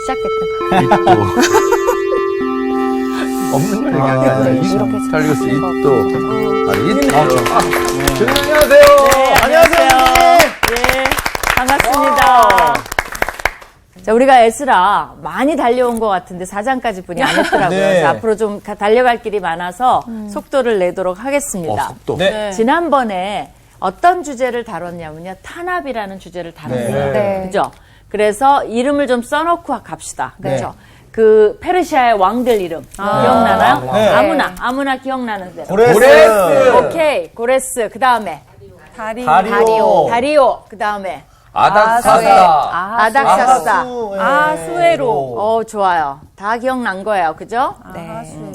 시작됐던 거. 없는 걸 얘기하는 게 아니라 이렇게 잘 읽었어. 이또. 안녕하세요. 안녕하세요. 예, 반갑습니다. 자, 우리가 에스라 많이 달려온 것 같은데 4장까지 분이 안 했더라고요. 네. 그래서 앞으로 좀 달려갈 길이 많아서 속도를 내도록 하겠습니다. 속도. 네. 지난번에 어떤 주제를 다뤘냐면요. 탄압이라는 주제를 다뤘어요. 네. 그죠? 그래서 이름을 좀 써놓고 갑시다. 그죠? 네. 그 페르시아의 왕들 이름 기억나나요? 네. 아무나 기억나는 대로. 고레스. 오케이. 고레스. 그 다음에 다리오. 그 다음에 아닥사스다. 아닥사스다. 아수에로. 좋아요. 다 기억난 거예요. 그죠? 네.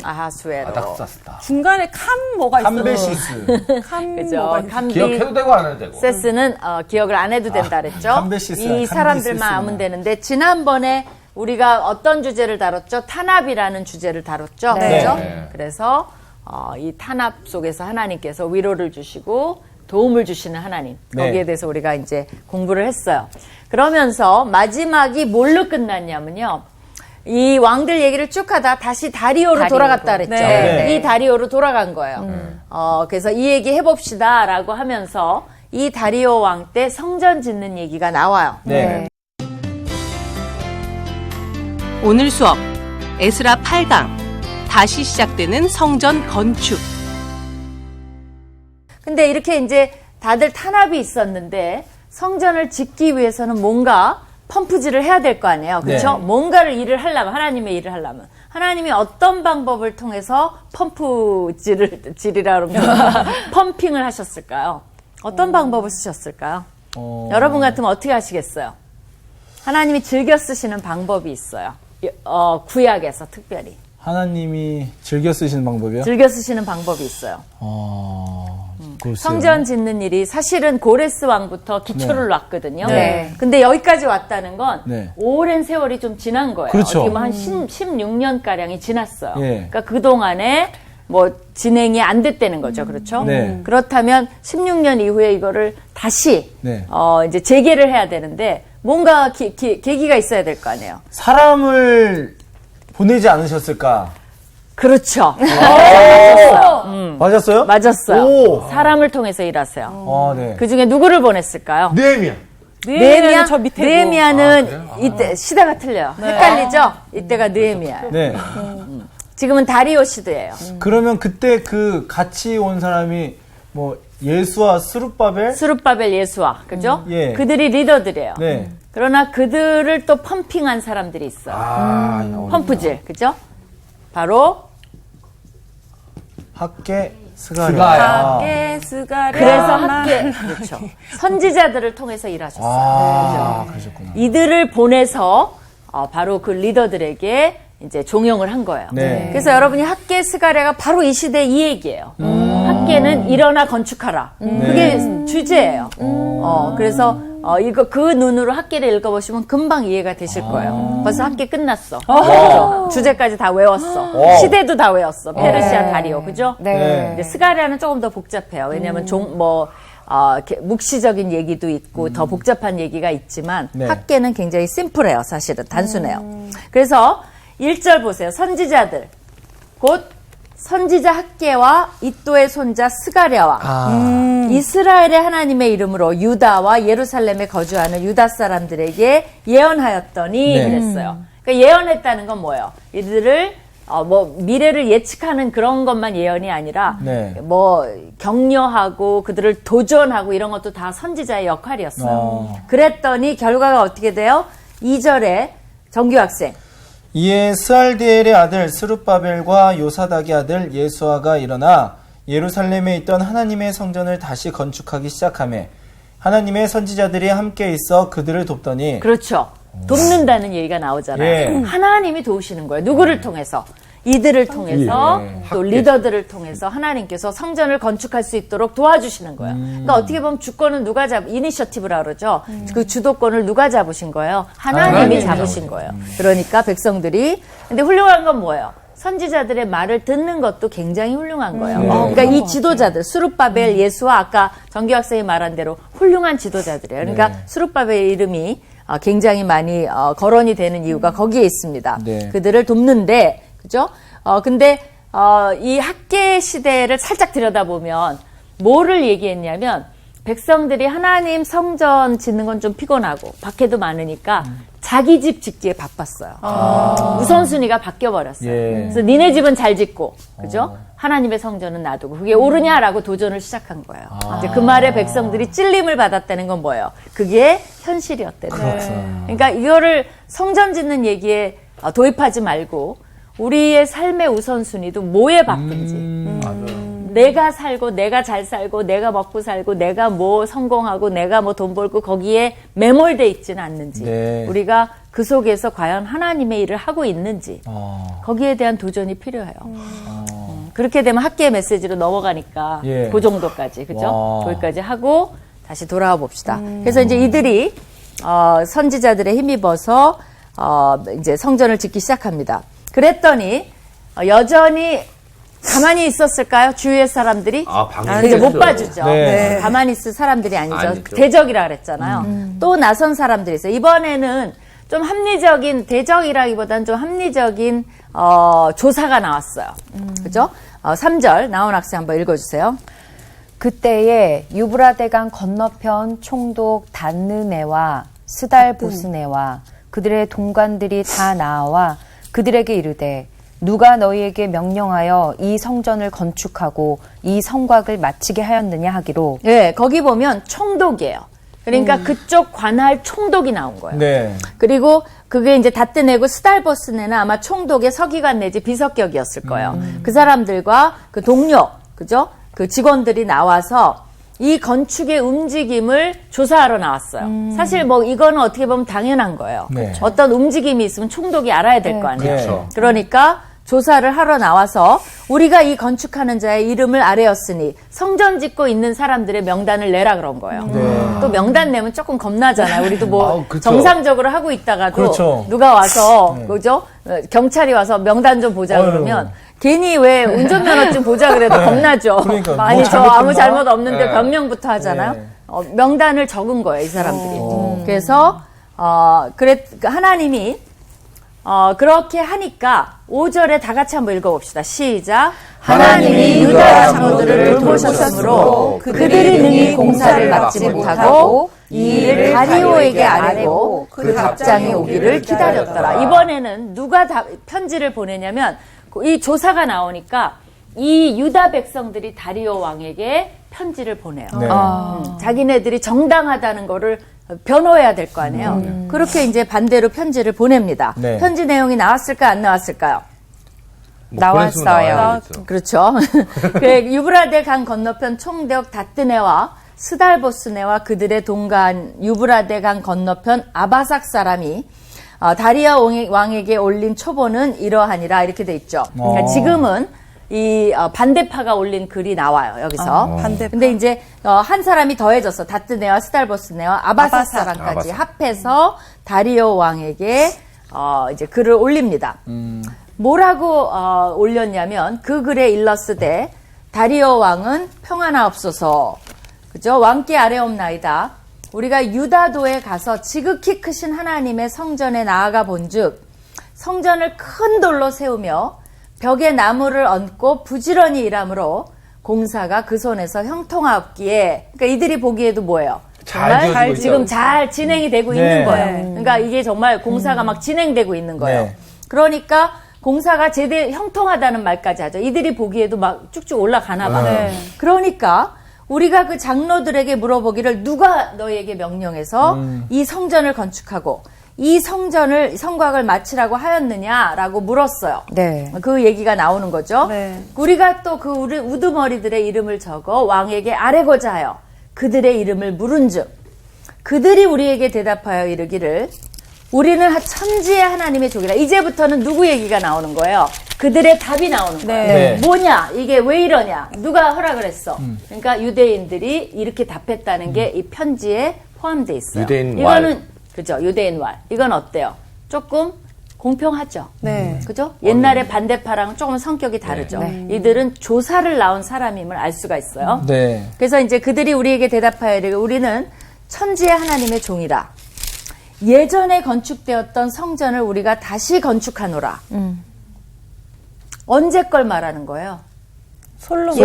아하수에로. 아닥사스다. 중간에 뭐가 있어요? 캄베시스. 그죠? 기억해도 되고 안 해도 되고. 세스는 기억을 안 해도 된다 그랬죠? 캄베시스, 이 사람들만 알면 되는데 지난번에 우리가 어떤 주제를 다뤘죠? 탄압이라는 주제를 다뤘죠? 네. 그죠? 네. 그래서 이 탄압 속에서 하나님께서 위로를 주시고 도움을 주시는 하나님. 네. 거기에 대해서 우리가 이제 공부를 했어요. 그러면서 마지막이 뭘로 끝났냐면요. 이 왕들 얘기를 쭉 하다 다시 다리오로 돌아갔다 그랬죠. 네. 이 다리오로 돌아간 거예요. 그래서 이 얘기 해봅시다 라고 하면서 이 다리오 왕 때 성전 짓는 얘기가 나와요. 네. 오늘 수업 에스라 8강 다시 시작되는 성전 건축. 근데 이렇게 이제 다들 탄압이 있었는데 성전을 짓기 위해서는 뭔가 펌프질을 해야 될 거 아니에요. 그렇죠? 네. 뭔가를 일을 하려면 하나님의 일을 하려면 하나님이 어떤 방법을 통해서 질이라 그러면 펌핑을 하셨을까요? 어떤 방법을 쓰셨을까요? 여러분 같으면 어떻게 하시겠어요? 하나님이 즐겨 쓰시는 방법이 있어요. 구약에서 특별히 하나님이 즐겨 쓰시는 방법이요? 즐겨 쓰시는 방법이 있어요. 글쎄요. 성전 짓는 일이 사실은 고레스 왕부터 기초를 놨거든요. 네. 근데 여기까지 왔다는 건 네. 오랜 세월이 좀 지난 거예요. 그렇죠. 어떻게 보면 한 16년가량이 지났어요. 예. 그러니까 그동안에 뭐 진행이 안 됐다는 거죠. 그렇죠? 네. 그렇다면 16년 이후에 이거를 다시 네. 이제 재개를 해야 되는데 뭔가 계기가 있어야 될 거 아니에요. 사람을 보내지 않으셨을까? 그렇죠. 맞았어요? 맞았어요. 오. 사람을 통해서 일하세요. 네. 그 중에 누구를 보냈을까요? 느헤미야. 느헤미야? 저 밑에 느헤미야는 이때 시대가 틀려요. 헷갈리죠? 이때가 느헤미야예요. 네. 지금은 다리오 시대예요. 그러면 그때 그 같이 온 사람이 뭐 예수와 스룹바벨? 스룹바벨 예수와 그죠? 예. 그들이 리더들이에요. 네. 그러나 그들을 또 펌핑한 사람들이 있어요. 펌프질 그죠? 바로 학계 스가랴. 스가랴. 스가랴. 그래서 학계 그렇죠. 선지자들을 통해서 일하셨어요. 그러셨구나. 이들을 보내서 바로 그 리더들에게 이제 종용을 한 거예요. 네. 그래서 여러분이 학계 스가랴가 바로 이 시대 이 얘기예요. 학계는 일어나 건축하라. 그게 주제예요. 그래서 이거 그 눈으로 학계를 읽어보시면 금방 이해가 되실 거예요. 벌써 학계 끝났어. 그죠? 주제까지 다 외웠어. 시대도 다 외웠어. 페르시아 다리오, 그죠? 네. 근데 스가랴는 조금 더 복잡해요. 왜냐하면 이렇게 묵시적인 얘기도 있고 더 복잡한 얘기가 있지만 네. 학계는 굉장히 심플해요. 사실은 단순해요. 그래서 1절 보세요. 선지자들 곧 선지자 학계와 이또의 손자 스가랴와 이스라엘의 하나님의 이름으로 유다와 예루살렘에 거주하는 유다 사람들에게 예언하였더니 네. 그랬어요. 그러니까 예언했다는 건 뭐예요? 이들을 미래를 예측하는 그런 것만 예언이 아니라 네. 격려하고 그들을 도전하고 이런 것도 다 선지자의 역할이었어요. 그랬더니 결과가 어떻게 돼요? 2절에 정규 학생 이에 스알디엘의 아들 스룹바벨과 요사닥의 아들 예수아가 일어나 예루살렘에 있던 하나님의 성전을 다시 건축하기 시작하며 하나님의 선지자들이 함께 있어 그들을 돕더니 그렇죠. 돕는다는 얘기가 나오잖아요. 예. 하나님이 도우시는 거예요. 누구를 통해서? 이들을 통해서 또 리더들을 통해서 하나님께서 성전을 건축할 수 있도록 도와주시는 거예요. 그러니까 어떻게 보면 주권은 누가 이니셔티브라 그러죠. 그 주도권을 누가 잡으신 거예요? 하나님이 잡으신 거예요. 그러니까 백성들이 근데 훌륭한 건 뭐예요? 선지자들의 말을 듣는 것도 굉장히 훌륭한 거예요. 그러니까 이 지도자들, 스룹바벨, 예수와 아까 정규 학생이 말한 대로 훌륭한 지도자들이에요. 그러니까 스룹바벨의 이름이 굉장히 많이 거론이 되는 이유가 거기에 있습니다. 네. 그들을 돕는데, 그죠? 근데 이 학계 시대를 살짝 들여다보면 뭐를 얘기했냐면 백성들이 하나님 성전 짓는 건 좀 피곤하고 박해도 많으니까 자기 집 짓기에 바빴어요. 우선순위가 바뀌어버렸어요. 예. 그래서 니네 집은 잘 짓고, 그죠? 하나님의 성전은 놔두고 그게 옳으냐라고 도전을 시작한 거예요. 이제 그 말에 백성들이 찔림을 받았다는 건 뭐예요? 그게 현실이었다는 거예요. 그러니까 이거를 성전 짓는 얘기에 도입하지 말고 우리의 삶의 우선순위도 뭐에 바쁜지. 내가 살고 내가 잘 살고 내가 먹고 살고 내가 뭐 성공하고 내가 뭐 돈 벌고 거기에 매몰돼 있지는 않는지 네. 우리가 그 속에서 과연 하나님의 일을 하고 있는지 거기에 대한 도전이 필요해요. 그렇게 되면 학계의 메시지로 넘어가니까 예. 그 정도까지 그죠? 와. 거기까지 하고 다시 돌아와 봅시다. 그래서 이제 이들이 선지자들의 힘입어서 이제 성전을 짓기 시작합니다. 그랬더니 여전히 가만히 있었을까요? 주위의 사람들이? 이제 못 봐주죠. 네. 가만히 있을 사람들이 아니죠. 아니죠. 대적이라 그랬잖아요. 또 나선 사람들이 있어요. 이번에는 좀 합리적인, 대적이라기보다는 좀 합리적인 조사가 나왔어요. 그죠? 3절 나온 학생 한번 읽어주세요. 그때에 유브라데강 건너편 총독 단느네와 스달보스네와 그들의 동관들이 다 나와 그들에게 이르되 누가 너희에게 명령하여 이 성전을 건축하고 이 성곽을 마치게 하였느냐 하기로. 예, 거기 보면 총독이에요. 그러니까 그쪽 관할 총독이 나온 거예요. 네. 그리고 그게 이제 다뜨내고 스달버스네는 아마 총독의 서기관 내지 비서격이었을 거예요. 그 사람들과 그 동료, 그죠? 그 직원들이 나와서 이 건축의 움직임을 조사하러 나왔어요. 사실 뭐 이거는 어떻게 보면 당연한 거예요. 네. 어떤 움직임이 있으면 총독이 알아야 될 거 아니에요. 그렇죠. 그러니까 조사를 하러 나와서 우리가 이 건축하는 자의 이름을 아뢰었으니 성전 짓고 있는 사람들의 명단을 내라 그런 거예요. 또 명단 내면 조금 겁나잖아요. 우리도 뭐 그쵸. 정상적으로 하고 있다가도 그렇죠. 누가 와서 그죠? 경찰이 와서 명단 좀 보자 어휴. 그러면 괜히 왜 운전면허증 보자 그래도 겁나죠. 그러니까 뭐 아니 저 잘못했나? 아무 잘못 없는데 네. 변명부터 하잖아요. 네. 명단을 적은 거예요, 이 사람들이. 그래서 하나님이 그렇게 하니까 5절에 다 같이 한번 읽어봅시다. 시작. 하나님이 유다 장로들을 돌보셨으므로 그들이 능히 공사를 막지 못하고 이 일을 다리오에게 아뢰고 그 답장이 오기를 기다렸더라. 이번에는 누가 편지를 보내냐면 이 조사가 나오니까 이 유다 백성들이 다리오 왕에게 편지를 보내요. 네. 자기네들이 정당하다는 거를 변호해야 될 거 아니에요. 그렇게 이제 반대로 편지를 보냅니다. 네. 편지 내용이 나왔을까 안 나왔을까요? 나왔어요. 그렇죠. 그 유브라데 강 건너편 총독 다뜨네와 스달보스네와 그들의 동간 유브라데 강 건너편 아바삭 사람이 다리아 왕에게 올린 초보는 이러하니라 이렇게 돼 있죠. 그러니까 지금은 이 반대파가 올린 글이 나와요 여기서. 반대파. 근데 이제 한 사람이 더해졌어. 다뜨네와 스달보스네와 아바삭 사람까지 합해서 다리오 왕에게 이제 글을 올립니다. 뭐라고 올렸냐면 그 글에 일렀으되 다리오 왕은 평안하옵소서. 그죠? 왕께 아뢰옵나이다. 우리가 유다도에 가서 지극히 크신 하나님의 성전에 나아가 본즉 성전을 큰 돌로 세우며 벽에 나무를 얹고 부지런히 일하므로 공사가 그 손에서 형통하옵기에 그러니까 이들이 보기에도 뭐예요? 정말 잘 지금 잘 진행이 되고 네. 있는 거예요. 그러니까 이게 정말 공사가 막 진행되고 있는 거예요. 네. 그러니까 공사가 제대로 형통하다는 말까지 하죠. 이들이 보기에도 막 쭉쭉 올라가나 봐. 그러니까 우리가 그 장로들에게 물어보기를 누가 너희에게 명령해서 이 성전을 건축하고 이 성곽을 마치라고 하였느냐라고 물었어요. 네. 그 얘기가 나오는 거죠. 네. 우리가 또 그 우두머리들의 이름을 적어 왕에게 아뢰고자 하여 그들의 이름을 물은즉 그들이 우리에게 대답하여 이르기를 우리는 천지의 하나님의 족이라. 이제부터는 누구 얘기가 나오는 거예요? 그들의 답이 나오는 거예요. 네. 뭐냐? 이게 왜 이러냐? 누가 허락을 했어? 그러니까 유대인들이 이렇게 답했다는 게 이 편지에 포함되어 있어요. 유대인 이거는 그죠? 유대인 왈. 이건 어때요? 조금 공평하죠. 네. 그죠? 옛날에 반대파랑은 조금 성격이 다르죠. 이들은 조사를 나온 사람임을 알 수가 있어요. 네. 그래서 이제 그들이 우리에게 대답하여 이르기를 우리는 천지의 하나님의 종이라. 예전에 건축되었던 성전을 우리가 다시 건축하노라. 언제 걸 말하는 거예요? 솔로몬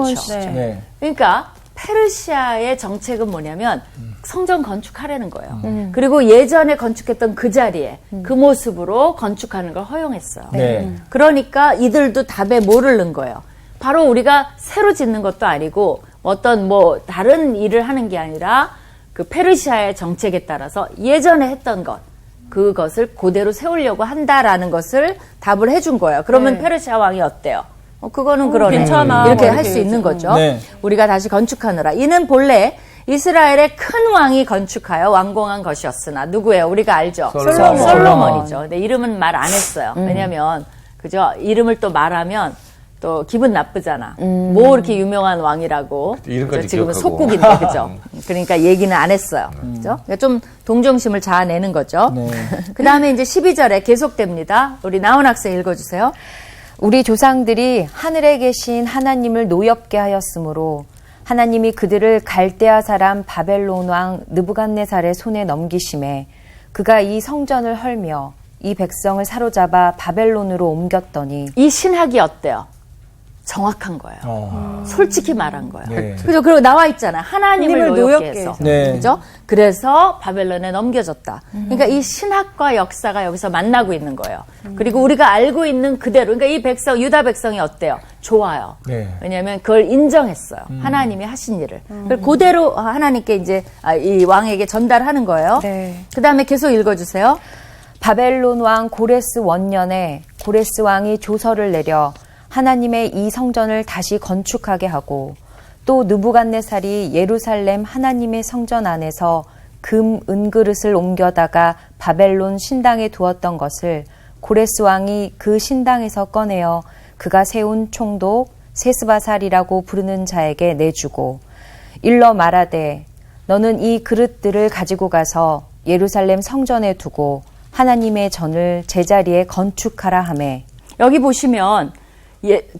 그렇죠. 시대. 네. 그러니까 페르시아의 정책은 뭐냐면 성전 건축하라는 거예요. 그리고 예전에 건축했던 그 자리에 그 모습으로 건축하는 걸 허용했어요. 네. 그러니까 이들도 답에 뭐를 넣은 거예요? 바로 우리가 새로 짓는 것도 아니고 어떤 뭐 다른 일을 하는 게 아니라 그 페르시아의 정책에 따라서 예전에 했던 것 그것을 그대로 세우려고 한다라는 것을 답을 해준 거예요. 그러면 페르시아 왕이 어때요? 그거는 그러네. 괜찮아. 이렇게 뭐 할 수 이렇게 있는 거죠. 네. 우리가 다시 건축하느라. 이는 본래 이스라엘의 큰 왕이 건축하여 완공한 것이었으나 누구예요? 우리가 알죠. 솔로몬이죠. 근데 이름은 말 안 했어요. 왜냐하면 그죠? 이름을 또 말하면 또 기분 나쁘잖아. 뭐 이렇게 유명한 왕이라고. 이름까지 그죠? 지금은 기억하고. 속국인데 그죠? 그러니까 얘기는 안 했어요. 그죠? 그러니까 좀 동정심을 자아내는 거죠. 네. 그 다음에 이제 12절에 계속됩니다. 우리 나온 학생 읽어주세요. 우리 조상들이 하늘에 계신 하나님을 노엽게 하였으므로 하나님이 그들을 갈대아 사람 바벨론 왕 느부갓네살의 손에 넘기심에 그가 이 성전을 헐며 이 백성을 사로잡아 바벨론으로 옮겼더니 이 신학이 어때요? 정확한 거예요. 솔직히 말한 거예요. 네. 그죠? 그리고 나와 있잖아. 하나님을 노엽게 해서. 네. 그죠? 그래서 바벨론에 넘겨졌다. 그러니까 이 신학과 역사가 여기서 만나고 있는 거예요. 그리고 우리가 알고 있는 그대로, 그러니까 이 백성, 유다 백성이 어때요? 좋아요. 네. 왜냐하면 그걸 인정했어요. 하나님이 하신 일을. 그걸 그대로 하나님께 이제 이 왕에게 전달하는 거예요. 네. 그 다음에 계속 읽어주세요. 바벨론 왕 고레스 원년에 고레스 왕이 조서를 내려 하나님의 이 성전을 다시 건축하게 하고 또 느부갓네살이 예루살렘 하나님의 성전 안에서 금 은그릇을 옮겨다가 바벨론 신당에 두었던 것을 고레스 왕이 그 신당에서 꺼내어 그가 세운 총독 세스바살이라고 부르는 자에게 내주고 일러 말하되 너는 이 그릇들을 가지고 가서 예루살렘 성전에 두고 하나님의 전을 제자리에 건축하라 하매. 여기 보시면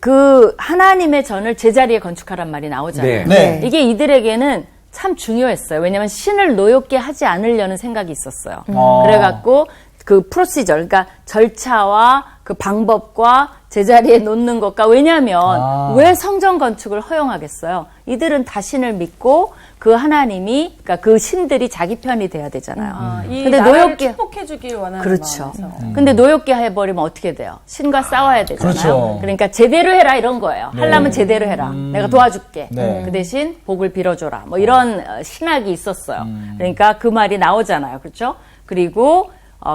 그 하나님의 전을 제자리에 건축하란 말이 나오잖아요. 네. 이게 이들에게는 참 중요했어요. 왜냐하면 신을 노엽게 하지 않으려는 생각이 있었어요. 그래갖고 그 프로시저, 그러니까 절차와 그 방법과 제자리에 놓는 것과 왜냐하면 왜 성전 건축을 허용하겠어요? 이들은 다신을 믿고 그 하나님이, 그러니까 그 신들이 자기 편이 돼야 되잖아요. 근데 노엽게 축복해주길 원하는 그렇죠. 마음에서. 근데 노엽게 해버리면 어떻게 돼요? 신과 싸워야 되잖아요. 그렇죠. 그러니까 제대로 해라 이런 거예요. 하려면 제대로 해라. 내가 도와줄게. 네. 그 대신 복을 빌어줘라. 뭐 이런 신학이 있었어요. 그러니까 그 말이 나오잖아요. 그렇죠? 그리고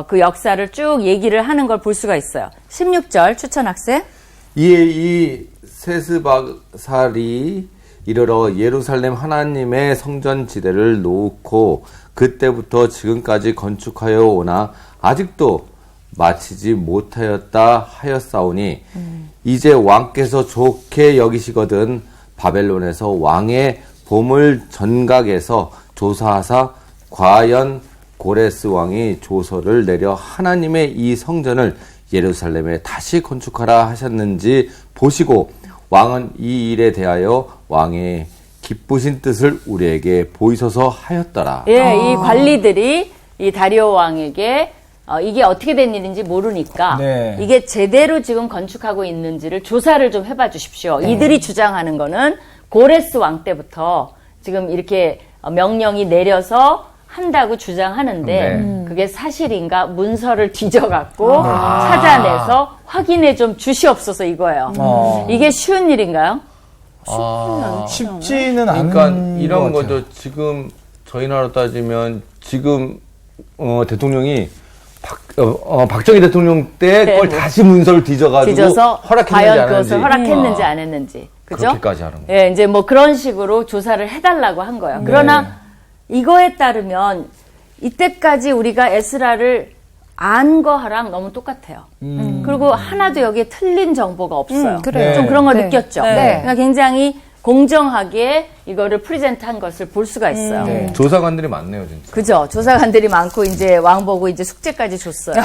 그 역사를 쭉 얘기를 하는 걸 볼 수가 있어요. 16절 추천 학생. 이에 이 세스바살이 이르러 예루살렘 하나님의 성전 지대를 놓고 그때부터 지금까지 건축하여 오나 아직도 마치지 못하였다 하였사오니 이제 왕께서 좋게 여기시거든 바벨론에서 왕의 보물 전각에서 조사하사 과연 고레스 왕이 조서를 내려 하나님의 이 성전을 예루살렘에 다시 건축하라 하셨는지 보시고 왕은 이 일에 대하여 왕의 기쁘신 뜻을 우리에게 보이소서 하였더라. 예, 이 관리들이 이 다리오 왕에게 이게 어떻게 된 일인지 모르니까 네. 이게 제대로 지금 건축하고 있는지를 조사를 좀 해봐 주십시오. 이들이 주장하는 거는 고레스 왕 때부터 지금 이렇게 명령이 내려서 한다고 주장하는데 그게 사실인가 문서를 뒤져갖고 찾아내서 확인해 좀 주시옵소서 이거예요. 이게 쉬운 일인가요? 쉽지는 않은 그러니까 이런 것 같아요. 거죠. 지금 저희 나라 따지면 지금 대통령이 박정희 대통령 때 네, 걸 다시 문서를 뒤져가지고 뒤져서 허락했는지 과연 안 그것을 했는지 허락했는지 안 했는지. 그죠? 그렇게까지 하는 거. 예, 이제 뭐 그런 식으로 조사를 해달라고 한 거예요. 그러나 이거에 따르면 이때까지 우리가 에스라를 안 거랑 너무 똑같아요. 그리고 하나도 여기에 틀린 정보가 없어요. 그래요. 좀 그런 걸 네. 느꼈죠. 네. 그러니까 굉장히 공정하게 이거를 프리젠트한 것을 볼 수가 있어요. 네. 조사관들이 많네요, 진짜. 그죠. 조사관들이 많고 이제 왕 보고 이제 숙제까지 줬어요.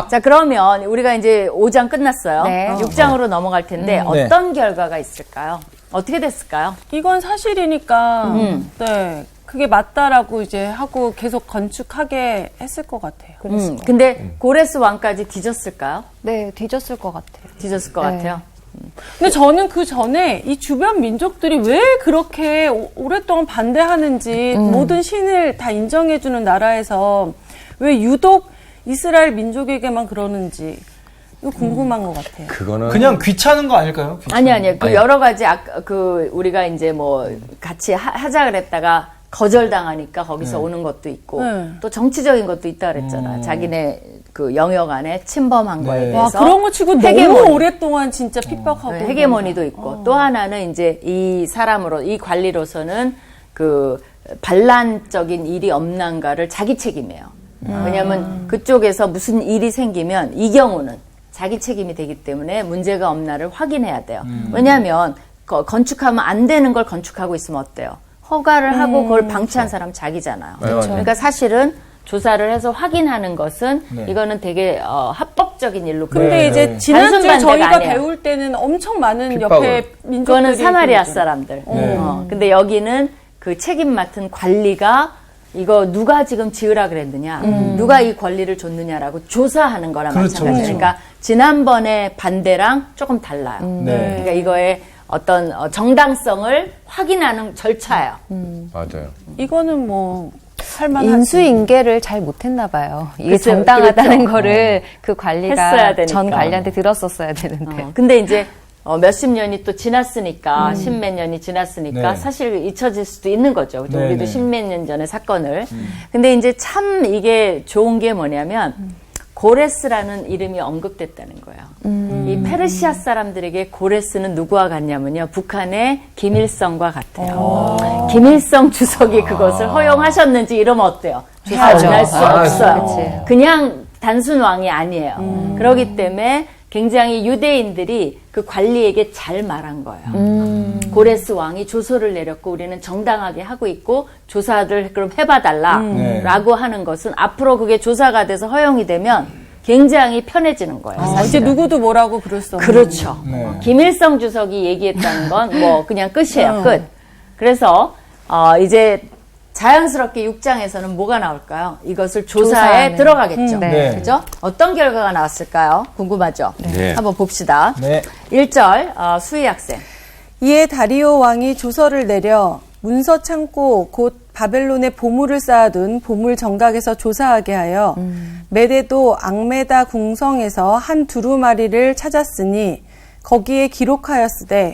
자, 그러면 우리가 이제 5장 끝났어요. 네. 6장으로 넘어갈 텐데 어떤 결과가 있을까요? 어떻게 됐을까요? 이건 사실이니까 네. 그게 맞다라고 이제 하고 계속 건축하게 했을 것 같아요. 근데 고레스 왕까지 뒤졌을까요? 네, 뒤졌을 것 같아요. 뒤졌을 것 네. 같아요. 근데 저는 그 전에 이 주변 민족들이 왜 그렇게 오랫동안 반대하는지 모든 신을 다 인정해주는 나라에서 왜 유독 이스라엘 민족에게만 그러는지 이거 궁금한 것 같아요. 그거는 그냥 귀찮은 거 아닐까요? 아니. 그 아니. 여러 가지 우리가 이제 뭐 같이 하자 그랬다가 거절당하니까 거기서 오는 것도 있고 네. 또 정치적인 것도 있다 그랬잖아. 자기네 그 영역 안에 침범한 거에 네. 대해서. 와, 그런 거 치고 헤게모니. 너무 오랫동안 진짜 핍박하고. 네, 헤게모니도 있고 또 하나는 이제 이 관리로서는 그 반란적인 일이 없는가를 자기 책임이에요. 왜냐하면 그쪽에서 무슨 일이 생기면 이 경우는 자기 책임이 되기 때문에 문제가 없나를 확인해야 돼요. 왜냐하면 건축하면 안 되는 걸 건축하고 있으면 어때요? 허가를 하고 그걸 방치한 사람 자기잖아요. 그렇죠. 그러니까 사실은 조사를 해서 확인하는 것은 네. 이거는 되게 합법적인 일로 근데 네, 이제 네. 지난주에 단순 반대가 저희가 아니에요. 배울 때는 엄청 많은 핍박을. 옆에 민족들이 그거는 사마리아 그러죠. 사람들. 네. 근데 여기는 그 책임 맡은 관리가 이거 누가 지금 지으라 그랬느냐, 누가 이 권리를 줬느냐라고 조사하는 거랑 그렇죠, 마찬가지예요. 그렇죠. 그러니까 지난번에 반대랑 조금 달라요. 네. 그러니까 이거의 어떤 정당성을 확인하는 절차예요. 맞아요. 이거는 뭐 할만하지. 인수인계를 잘 못했나 봐요. 이게 글쎄요, 정당하다는 그렇죠. 거를 그 관리가 했어야 되니까. 전 관리한테 들었었어야 되는데. 근데 이제 몇십 년이 또 지났으니까, 십몇 년이 지났으니까 네. 사실 잊혀질 수도 있는 거죠. 네, 우리도 네. 십몇 년 전의 사건을. 근데 이제 참 이게 좋은 게 뭐냐면 고레스라는 이름이 언급됐다는 거예요. 이 페르시아 사람들에게 고레스는 누구와 같냐면요. 북한의 김일성과 같아요. 김일성 주석이 그것을 허용하셨는지 이러면 어때요? 해야죠. 할 수 없어요. 그치. 그냥 단순 왕이 아니에요. 그렇기 때문에 굉장히 유대인들이 그 관리에게 잘 말한 거예요. 고레스 왕이 조서를 내렸고 우리는 정당하게 하고 있고 조사를 그럼 해봐달라 라고 하는 것은 앞으로 그게 조사가 돼서 허용이 되면 굉장히 편해지는 거예요. 이제 사실은. 누구도 뭐라고 그럴 수 없는. 그렇죠. 네. 김일성 주석이 얘기했다는 건 뭐 그냥 끝이에요. 끝. 그래서 이제 자연스럽게 6장에서는 뭐가 나올까요? 이것을 조사에 조사하는. 들어가겠죠. 네. 그죠? 어떤 결과가 나왔을까요? 궁금하죠? 네. 한번 봅시다. 네. 1절 수희 학생. 이에 다리오 왕이 조서를 내려 문서 창고 곧 바벨론에 보물을 쌓아둔 보물 정각에서 조사하게 하여 메대도 앙메다 궁성에서 한 두루마리를 찾았으니 거기에 기록하였으되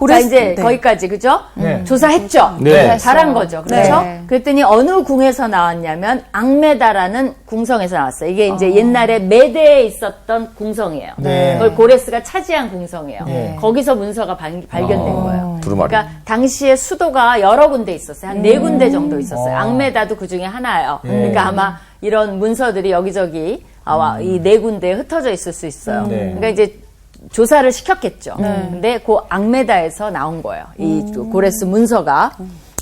자, 이제 거기까지, 그죠? 네. 조사했죠? 네. 잘한 거죠. 그렇죠? 네. 그랬더니 어느 궁에서 나왔냐면 앙메다라는 궁성에서 나왔어요. 이게 이제 옛날에 메대에 있었던 궁성이에요. 네. 그걸 고레스가 차지한 궁성이에요. 네. 거기서 문서가 발견된 거예요. 두루마리. 그러니까 당시에 수도가 여러 군데 있었어요. 한 4군데 정도 있었어요. 앙메다도 그 중에 하나예요. 그러니까 아마 이런 문서들이 여기저기 이 4군데에 흩어져 있을 수 있어요. 네. 그러니까 이제 조사를 시켰겠죠. 근데 그 앙메다에서 나온 거예요. 이 고레스 문서가.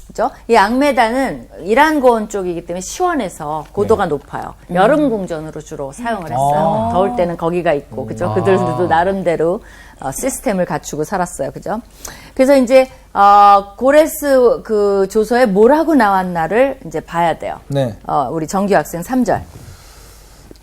그죠? 이 앙메다는 이란 고원 쪽이기 때문에 시원해서 고도가 높아요. 여름 궁전으로 주로 사용을 했어요. 더울 때는 거기가 있고, 그죠? 그들도 나름대로 시스템을 갖추고 살았어요. 그죠? 그래서 이제 고레스 그 조서에 뭐라고 나왔나를 이제 봐야 돼요. 네. 우리 정규 학생 3절.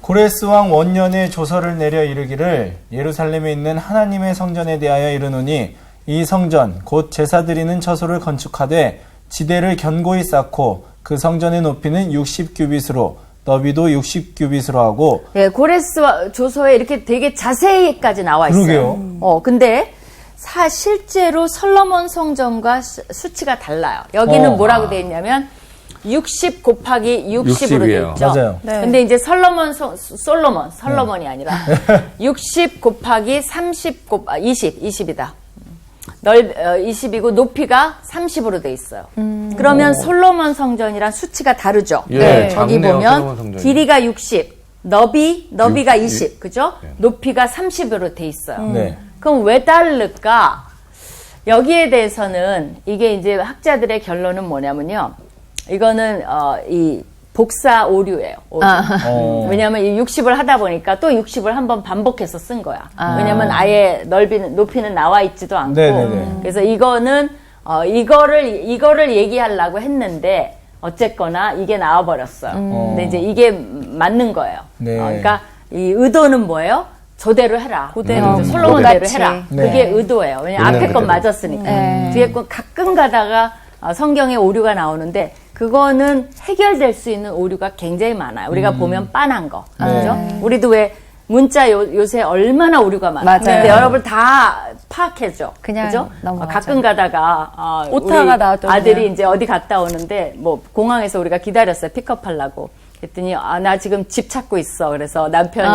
고레스 왕 원년에 조서를 내려 이르기를 예루살렘에 있는 하나님의 성전에 대하여 이르노니 이 성전 곧 제사 드리는 처소를 건축하되 지대를 견고히 쌓고 그 성전의 높이는 60규빗으로 너비도 60규빗으로 하고. 네, 고레스 조서에 이렇게 되게 자세히까지 나와 있어요. 그러게요. 근데 실제로 솔로몬 성전과 수치가 달라요. 여기는 뭐라고 돼 있냐면 60 곱하기 60으로 돼 60이에요. 있죠. 맞아요. 네. 근데 이제 솔로몬이 아니라 60 곱하기 20이다. 20이고 높이가 30으로 돼 있어요. 그러면 솔로몬 성전이랑 수치가 다르죠. 예, 저기 작네요, 보면 솔로몬 성전이. 길이가 60, 너비가 60, 20, 그죠? 높이가 30으로 돼 있어요. 네. 그럼 왜 다를까? 여기에 대해서는 이게 이제 학자들의 결론은 뭐냐면요. 이거는 이 복사 오류예요. 오류. 왜냐하면 이 60을 하다 보니까 또 60을 한번 반복해서 쓴 거야. 왜냐하면 아예 높이는 나와 있지도 않고. 네네네. 그래서 이거는 이거를 얘기하려고 했는데 어쨌거나 이게 나와버렸어요. 근데 이제 이게 맞는 거예요. 네. 그러니까 이 의도는 뭐예요? 저대로 해라. 그대로. 솔로몬대로 똑같이. 해라. 네. 그게 의도예요. 왜냐면 앞에 건 그대로. 맞았으니까. 뒤에 건 가끔 가다가 성경에 오류가 나오는데 그거는 해결될 수 있는 오류가 굉장히 많아요. 우리가 보면 빤한 거. 그죠? 우리도 왜 문자 요새 얼마나 오류가 많아요. 맞아요. 근데 여러분 다 파악해줘. 그냥 그죠? 넘어가죠. 가끔 가다가 오타가 우리 나왔더니 아들이 이제 어디 갔다 오는데 뭐 공항에서 우리가 기다렸어요. 픽업하려고. 그랬더니 나 지금 집 찾고 있어. 그래서 남편이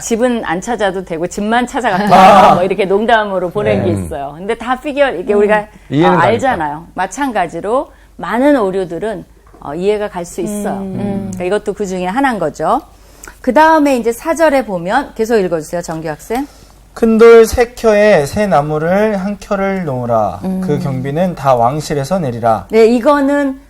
집은 안 찾아도 되고 집만 찾아갔다. 뭐 이렇게 농담으로 보낸 게 있어요. 근데 다 이게 우리가 이해는 알잖아요. 마찬가지로 많은 오류들은 이해가 갈 수 있어요. 그러니까 이것도 그 중에 하나인 거죠. 그 다음에 이제 4절에 보면 계속 읽어주세요, 정규 학생. 큰 돌 세 켜에 새 나무를 한 켜를 놓으라. 그 경비는 다 왕실에서 내리라. 네, 이거는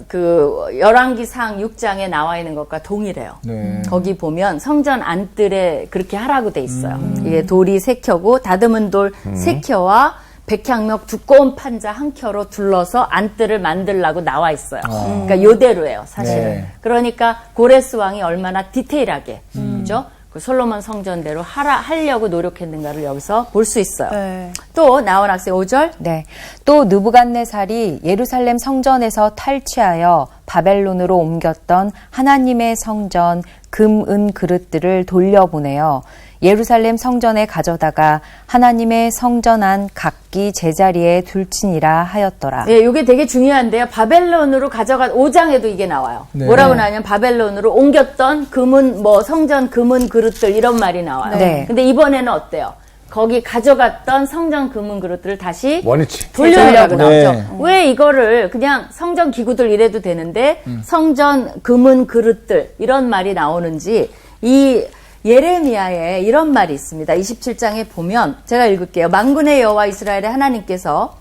그 열왕기상 6장에 나와 있는 것과 동일해요. 네. 거기 보면 성전 안뜰에 그렇게 하라고 돼 있어요. 이게 돌이 세 켜고 다듬은 돌 세 켜와 백향목 두꺼운 판자 한 켜로 둘러서 안뜰을 만들라고 나와 있어요. 그러니까 요대로예요, 사실은. 네. 그러니까 고레스 왕이 얼마나 디테일하게, 그죠? 그 솔로몬 성전대로 하려고 노력했는가를 여기서 볼 수 있어요. 네. 또 나온 학생 5절. 네. 또 느부갓네살이 예루살렘 성전에서 탈취하여 바벨론으로 옮겼던 하나님의 성전 금, 은 그릇들을 돌려보내어 예루살렘 성전에 가져다가 하나님의 성전 안 각기 제자리에 둘지니라 하였더라. 네, 이게 되게 중요한데요. 바벨론으로 가져간 5장에도 이게 나와요. 네. 뭐라고 나냐면 바벨론으로 옮겼던 금은 성전 금은 그릇들 이런 말이 나와요. 네. 근데 이번에는 어때요? 거기 가져갔던 성전 금은 그릇들을 다시 원위치. 돌려내라고 네. 나오죠. 왜 이거를 그냥 성전 기구들 이래도 되는데 성전 금은 그릇들 이런 말이 나오는지 이 예레미야에 이런 말이 있습니다. 27장에 보면 제가 읽을게요. 만군의 여호와 이스라엘의 하나님께서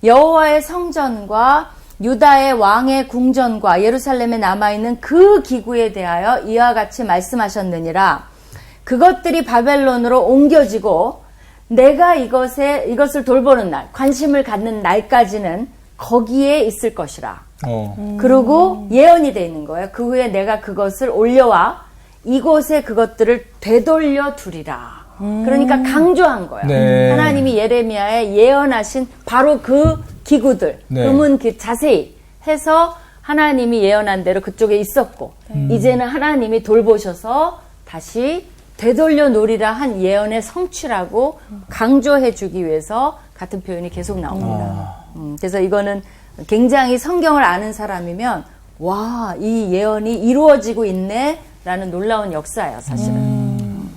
여호와의 성전과 유다의 왕의 궁전과 예루살렘에 남아있는 그 기구에 대하여 이와 같이 말씀하셨느니라. 그것들이 바벨론으로 옮겨지고 내가 이것을 돌보는 날, 관심을 갖는 날까지는 거기에 있을 것이라. 그리고 예언이 돼 있는 거예요. 그 후에 내가 그것을 올려와 이곳에 그것들을 되돌려 두리라. 그러니까 강조한 거예요. 네. 하나님이 예레미야에 예언하신 바로 그 기구들, 네. 금은 자세히 해서 하나님이 예언한 대로 그쪽에 있었고 이제는 하나님이 돌보셔서 다시 되돌려 놓으리라 한 예언의 성취라고 강조해 주기 위해서 같은 표현이 계속 나옵니다. 그래서 이거는 굉장히 성경을 아는 사람이면 와, 이 예언이 이루어지고 있네 라는 놀라운 역사예요, 사실은.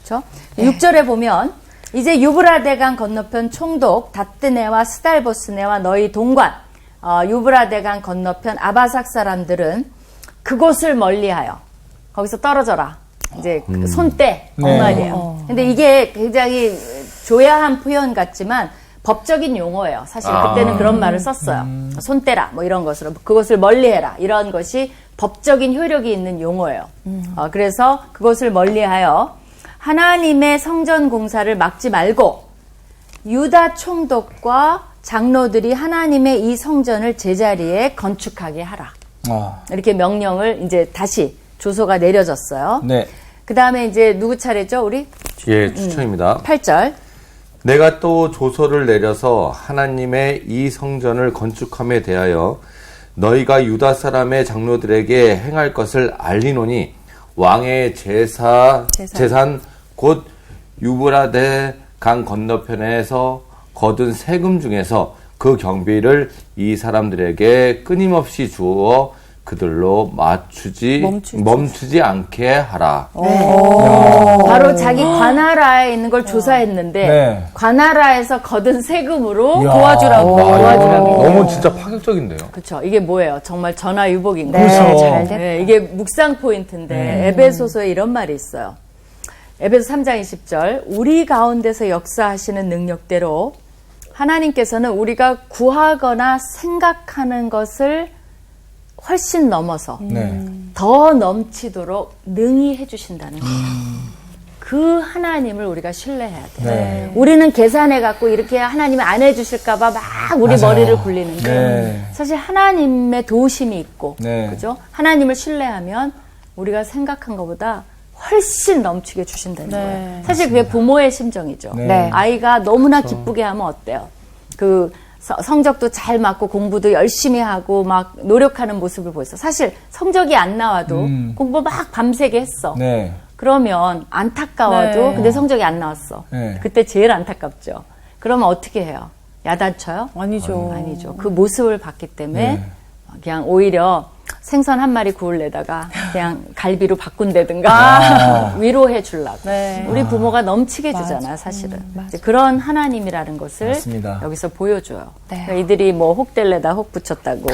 그렇죠? 6절에 보면 이제 유브라데강 건너편 총독 다뜨네와 스달보스네와 너희 동관 유브라데강 건너편 아바삭 사람들은 그곳을 멀리하여 거기서 떨어져라. 이제 손떼 그 네. 말이에요. 근데 이게 굉장히 조야한 표현 같지만 법적인 용어예요. 사실 그때는 그런 말을 썼어요. 손떼라 뭐 이런 것으로 그것을 멀리해라 이런 것이 법적인 효력이 있는 용어예요. 그래서 그것을 멀리하여 하나님의 성전 공사를 막지 말고 유다 총독과 장로들이 하나님의 이 성전을 제자리에 건축하게 하라. 이렇게 명령을 이제 다시 조소가 내려졌어요. 네. 그 다음에 이제 누구 차례죠, 우리? 예, 추천입니다. 8절. 내가 또 조서를 내려서 하나님의 이 성전을 건축함에 대하여 너희가 유다 사람의 장로들에게 행할 것을 알리노니 왕의 재산 곧 유브라데 강 건너편에서 거둔 세금 중에서 그 경비를 이 사람들에게 끊임없이 주어 그들로 멈추지 않게 하라. 바로 자기 관하라에 있는 걸 조사했는데 네. 관하라에서 거둔 세금으로 이야. 도와주라고. 너무 진짜 파격적인데요. 그렇죠. 이게 뭐예요? 정말 전화유복인 네, 거죠. 잘 됐다. 네, 이게 묵상 포인트인데 에베소서에 이런 말이 있어요. 에베소 3장 20절 우리 가운데서 역사하시는 능력대로 하나님께서는 우리가 구하거나 생각하는 것을 훨씬 넘어서 네. 더 넘치도록 능히 해주신다는 거예요. 그 하나님을 우리가 신뢰해야 돼요. 네. 우리는 계산해갖고 이렇게 하나님이 안 해주실까봐 막 우리 맞아요. 머리를 굴리는데 네. 사실 하나님의 도우심이 있고 네. 그죠? 하나님을 신뢰하면 우리가 생각한 것보다 훨씬 넘치게 주신다는 거예요. 사실 그게 부모의 심정이죠. 네. 아이가 너무나 기쁘게 하면 어때요? 그 성적도 잘 맞고 공부도 열심히 하고 막 노력하는 모습을 보였어. 사실 성적이 안 나와도 공부 막 밤새게 했어. 네. 그러면 안타까워도 네. 근데 성적이 안 나왔어. 네. 그때 제일 안타깝죠. 그러면 어떻게 해요? 야단쳐요? 아니죠. 아니죠. 그 모습을 봤기 때문에 네. 그냥 오히려 생선 한 마리 구울래다가 그냥 갈비로 바꾼다든가 위로해 주려고. 네. 우리 부모가 넘치게 주잖아요, 사실은. 이제 그런 하나님이라는 것을 맞습니다. 여기서 보여줘요. 네. 그러니까 이들이 뭐 혹될래다 혹 붙였다고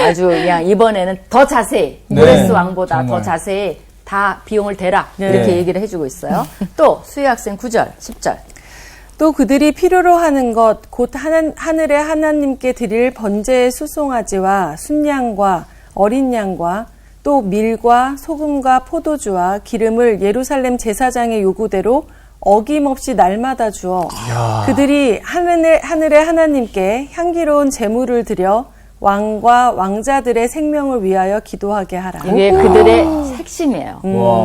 아주 그냥 이번에는 더 자세히 네. 고레스 왕보다 정말. 더 자세히 다 비용을 대라 네. 이렇게 얘기를 해주고 있어요. 또 수희 학생 9절, 10절. 또 그들이 필요로 하는 것 곧 하늘의 하나님께 드릴 번제의 수송아지와 순양과 어린 양과 또 밀과 소금과 포도주와 기름을 예루살렘 제사장의 요구대로 어김없이 날마다 주어 그들이 하늘의 하나님께 향기로운 제물을 드려 왕과 왕자들의 생명을 위하여 기도하게 하라. 이게 그들의 핵심이에요.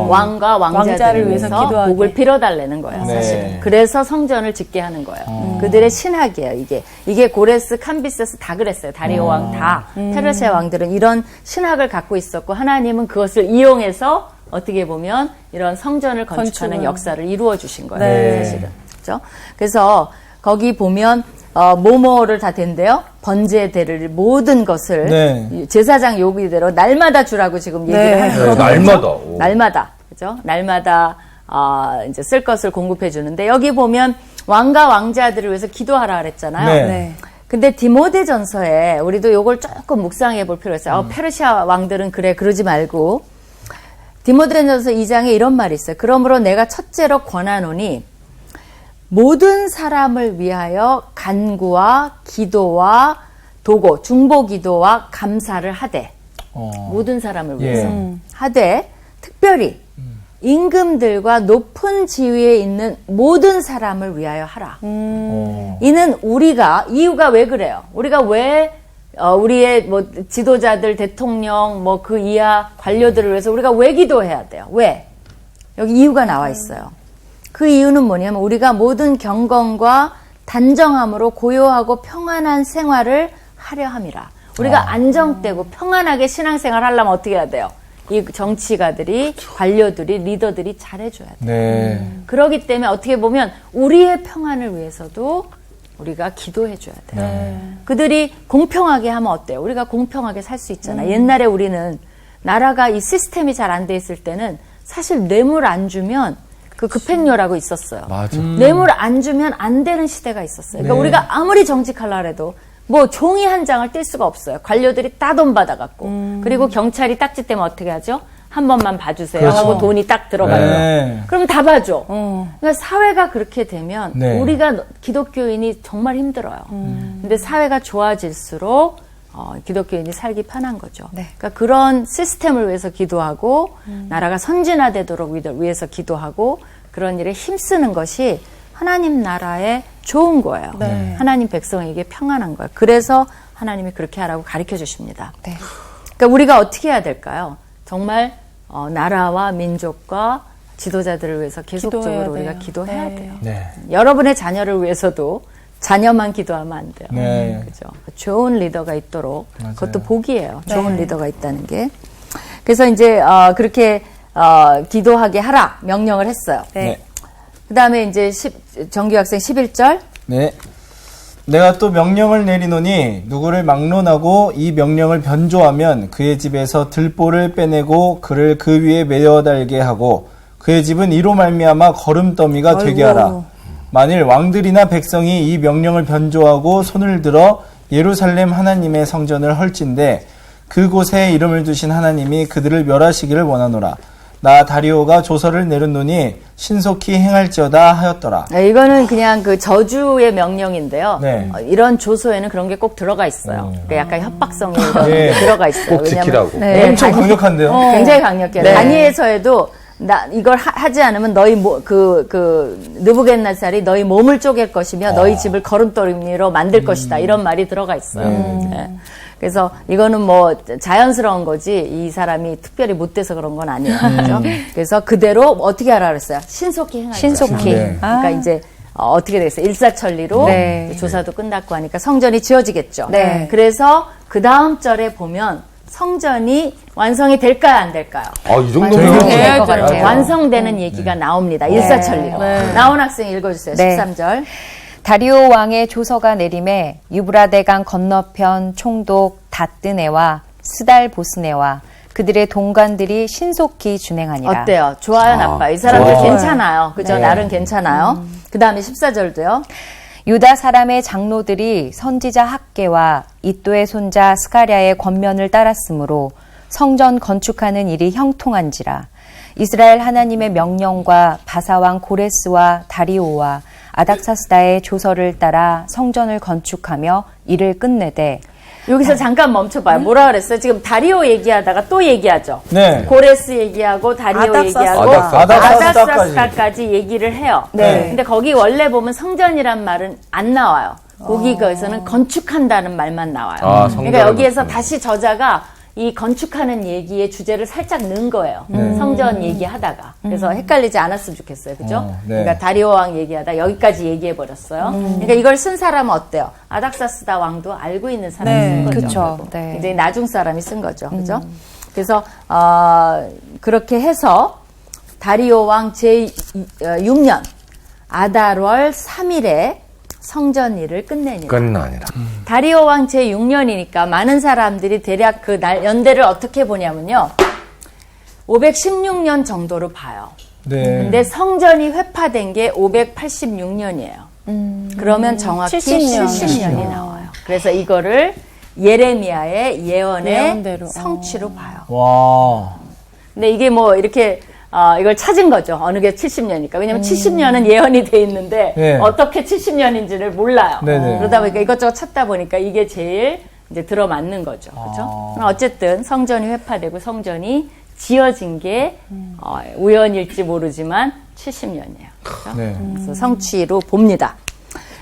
왕과 왕자를 왕자를 위해서 위해서 기도하게. 복을 빌어달라는 거예요, 네. 사실은. 그래서 성전을 짓게 하는 거예요. 그들의 신학이에요, 이게. 이게 고레스, 캄비세스 다 그랬어요. 다리오 왕 다. 페르시아 왕들은 이런 신학을 갖고 있었고, 하나님은 그것을 이용해서 어떻게 보면 이런 성전을 건축하는 건축을. 역사를 이루어 주신 거예요, 네. 사실은. 그렇죠? 그래서 거기 보면 뭐뭐를 다 된대요. 번제 대를 모든 것을 네. 제사장 요구대로 날마다 주라고 지금 얘기를 네. 하는 네, 거예요. 날마다. 오. 날마다. 그죠? 날마다 이제 쓸 것을 공급해 주는데 여기 보면 왕과 왕자들을 위해서 기도하라 그랬잖아요. 네. 네. 근데 디모데전서에 우리도 요걸 조금 묵상해 볼 필요가 있어요. 페르시아 왕들은 그래 그러지 말고 디모데전서 2장에 이런 말이 있어요. 그러므로 내가 첫째로 권하노니 모든 사람을 위하여 간구와 기도와 도고 중보 기도와 감사를 하되 모든 사람을 위해서 하되 특별히 임금들과 높은 지위에 있는 모든 사람을 위하여 하라. 이는 이유가 왜 그래요? 우리가 왜 우리의 뭐 지도자들, 대통령, 뭐 그 이하 관료들을 위해서 우리가 왜 기도해야 돼요? 왜? 여기 이유가 나와 있어요. 그 이유는 뭐냐면 우리가 모든 경건과 단정함으로 고요하고 평안한 생활을 하려 함이라. 우리가 안정되고 평안하게 신앙생활 하려면 어떻게 해야 돼요? 이 정치가들이, 관료들이, 리더들이 잘해줘야 돼요. 네. 그렇기 때문에 어떻게 보면 우리의 평안을 위해서도 우리가 기도해줘야 돼요. 그들이 공평하게 하면 어때요? 우리가 공평하게 살 수 있잖아요. 옛날에 우리는 나라가 이 시스템이 잘 안 돼 있을 때는 사실 뇌물 안 주면 그 급행료라고 있었어요. 맞아. 뇌물 안 주면 안 되는 시대가 있었어요. 그러니까 네. 우리가 아무리 정직하려 해도 뭐 종이 한 장을 뗄 수가 없어요. 관료들이 따돈 받아갖고. 그리고 경찰이 딱지 떼면 어떻게 하죠? 한 번만 봐주세요 그렇죠. 하고 돈이 딱 들어가요. 네. 그럼 다 봐줘. 그러니까 사회가 그렇게 되면 네. 우리가 기독교인이 정말 힘들어요. 근데 사회가 좋아질수록 기독교인이 살기 편한 거죠. 네. 그러니까 그런 시스템을 위해서 기도하고 나라가 선진화되도록 위해서 기도하고 그런 일에 힘쓰는 것이 하나님 나라에 좋은 거예요. 네. 하나님 백성에게 평안한 거예요. 그래서 하나님이 그렇게 하라고 가르쳐 주십니다. 네. 그러니까 우리가 어떻게 해야 될까요? 정말 나라와 민족과 지도자들을 위해서 계속적으로 기도해야 우리가 돼요. 기도해야 네. 돼요. 네. 여러분의 자녀를 위해서도 자녀만 기도하면 안 돼요. 네. 그죠? 좋은 리더가 있도록 맞아요. 그것도 복이에요. 좋은 리더가 있다는 게. 그래서 이제 그렇게 기도하게 하라 명령을 했어요. 네. 그다음에 이제 정규 학생 11절. 네. 내가 또 명령을 내리노니 누구를 막론하고 이 명령을 변조하면 그의 집에서 들보를 빼내고 그를 그 위에 매어 달게 하고 그의 집은 이로 말미암아 거름더미가 되게 하라. 만일 왕들이나 백성이 이 명령을 변조하고 손을 들어 예루살렘 하나님의 성전을 헐진대 그곳에 이름을 두신 하나님이 그들을 멸하시기를 원하노라. 나 다리오가 조서를 내렸노니 신속히 행할지어다 하였더라. 네, 이거는 그냥 그 저주의 명령인데요. 네. 이런 조서에는 그런 게 꼭 들어가 있어요. 그러니까 약간 협박성이 이런 네. 게 들어가 있어요. 꼭 지키라고. 네, 엄청 강력한데요? 굉장히 강력해요. 네. 다니엘서에도 나 이걸 하지 않으면 너희 느부갓네살이 너희 몸을 쪼갤 것이며 너희 집을 거름더미로 만들 것이다. 이런 말이 들어가 있어요. 네. 그래서 이거는 뭐 자연스러운 거지 이 사람이 특별히 못돼서 그런 건 아니에요. 그렇죠? 그래서 그대로 어떻게 하라 그랬어요? 신속히 행하라. 신속히. 네. 그러니까 이제 어떻게 되겠어요? 일사천리로 네. 조사도 끝났고 하니까 성전이 지어지겠죠. 네. 그래서 그 다음 절에 보면 성전이 완성이 될까요, 안 될까요? 이 정도면 될 것 같아요. 완성되는 얘기가 나옵니다. 일사천리로. 나온 학생 읽어주세요. 네. 13절. 다리오 왕의 조서가 내림에 유브라데강 건너편 총독 다뜨네와 스달보스네와 그들의 동관들이 신속히 준행하니라. 어때요? 좋아요, 나빠요? 이 사람들 좋아요. 괜찮아요. 그죠? 나름 괜찮아요. 그 다음에 14절도요. 유다 사람의 장로들이 선지자 학계와 이또의 손자 스가랴의 권면을 따랐으므로 성전 건축하는 일이 형통한지라. 이스라엘 하나님의 명령과 바사왕 고레스와 다리오와 아닥사스다의 조서를 따라 성전을 건축하며 일을 끝내되. 여기서 잠깐 멈춰봐요. 뭐라 그랬어요? 지금 다리오 얘기하다가 또 얘기하죠. 네. 고레스 얘기하고 다리오 아닥사스. 얘기하고 아닥사스다까지. 아닥사스다까지 얘기를 해요. 네. 근데 거기 원래 보면 성전이란 말은 안 나와요. 거기서는 건축한다는 말만 나와요. 성전을 그러니까 여기에서 건축하는. 다시 저자가 이 건축하는 얘기의 주제를 살짝 넣은 거예요. 성전 얘기하다가. 그래서 헷갈리지 않았으면 좋겠어요. 그죠? 네. 그러니까 다리오 왕 얘기하다 여기까지 얘기해버렸어요. 그러니까 이걸 쓴 사람은 어때요? 아닥사스다 왕도 알고 있는 사람이 쓴 거죠. 그쵸. 결국. 네. 굉장히 나중 사람이 쓴 거죠. 그죠? 그래서, 그렇게 해서 다리오 왕 제6년 아달월 3일에 성전 일을 끝내니라. 끝나니라. 다리오 왕 제6년이니까 많은 사람들이 대략 그 날 연대를 어떻게 보냐면요. 516년 정도로 봐요. 네. 근데 성전이 회파된 게 586년이에요. 그러면 정확히 70년이 나와요. 그래서 이거를 예레미야의 예언의 예언대로. 성취로 봐요. 와. 근데 이게 뭐 이렇게 이걸 찾은 거죠. 어느 게 70년이니까. 왜냐면 70년은 예언이 돼 있는데 네. 어떻게 70년인지를 몰라요. 네네. 그러다 보니까 이것저것 찾다 보니까 이게 제일 이제 들어맞는 거죠. 그죠? 어쨌든 성전이 회파되고 성전이 지어진 게 우연일지 모르지만 70년이에요. 그죠? 네. 그래서 성취로 봅니다.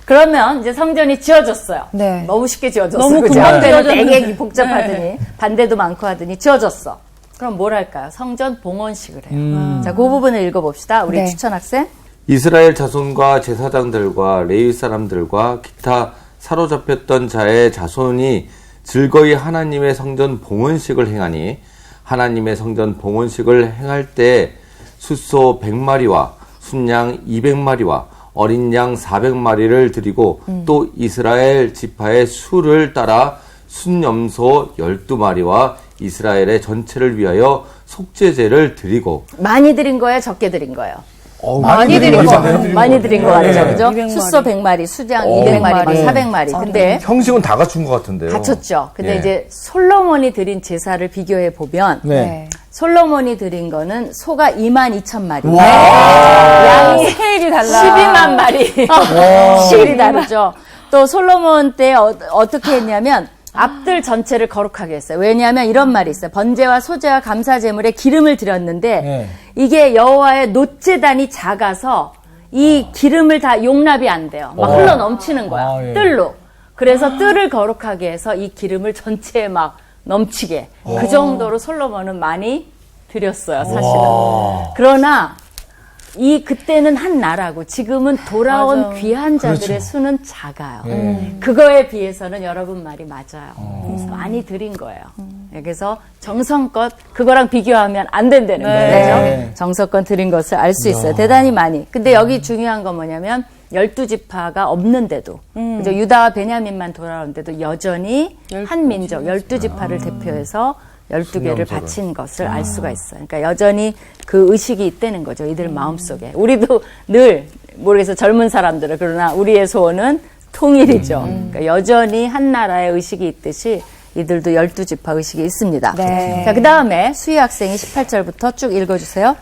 그러면 이제 성전이 지어졌어요. 네. 너무 쉽게 지어졌어요. 너무 그죠? 금방 그때는 지어졌는데. 되게 복잡하더니 반대도 많고 하더니 지어졌어. 그럼 뭘 할까요? 성전 봉헌식을 해요. 자, 그 부분을 읽어봅시다. 우리 네. 추천 학생. 이스라엘 자손과 제사장들과 레위 사람들과 기타 사로잡혔던 자의 자손이 즐거이 하나님의 성전 봉헌식을 행하니 하나님의 성전 봉헌식을 행할 때 숫소 100마리와 순양 200마리와 어린 양 400마리를 드리고 또 이스라엘 지파의 수를 따라 순염소 12마리와 이스라엘의 전체를 위하여 속죄제를 드리고. 많이 드린 거예요? 적게 드린 거예요? 많이 드린 거 같아요. 많이 드린 거 같죠? 네. 그죠? 200마리. 숫소 100마리, 수장 200마리, 400마리. 근데 형식은 다 갖춘 것 같은데요. 갖췄죠. 근데 예. 이제 솔로몬이 드린 제사를 비교해 보면 네. 솔로몬이 드린 거는 소가 22,000마리. 양이 스케일이 달라. 12만 마리. 실이 다르죠. 또 솔로몬 때 어떻게 했냐면 앞들 전체를 거룩하게 했어요. 왜냐하면 이런 말이 있어요. 번제와 소제와 감사제물에 기름을 드렸는데 네. 이게 여호와의 놋제단이 작아서 이 기름을 다 용납이 안 돼요. 막 흘러 넘치는 거야. 아, 예. 뜰로. 그래서 뜰을 거룩하게 해서 이 기름을 전체에 막 넘치게. 그 정도로 솔로몬은 많이 드렸어요, 사실은. 그러나 그때는 한 나라고 지금은 돌아온 맞아. 귀한 자들의 그렇죠. 수는 작아요. 그거에 비해서는 여러분 말이 맞아요. 그래서 많이 드린 거예요. 그래서 정성껏 그거랑 비교하면 안 된다는 거예요. 네. 그죠? 정성껏 드린 것을 알 수 있어요. 대단히 많이. 근데 여기 중요한 건 뭐냐면 12지파가 없는데도 그죠? 유다와 베냐민만 돌아오는데도 여전히 한 민족 12지파를 대표해서 12개를 바친 것을 알 수가 있어요. 그러니까 여전히 그 의식이 있다는 거죠. 이들 마음속에. 우리도 늘 모르겠어요. 젊은 사람들은. 그러나 우리의 소원은 통일이죠. 그러니까 여전히 한 나라의 의식이 있듯이 이들도 12지파 의식이 있습니다. 네. 자, 그 다음에 수희 학생이 18절부터 쭉 읽어주세요.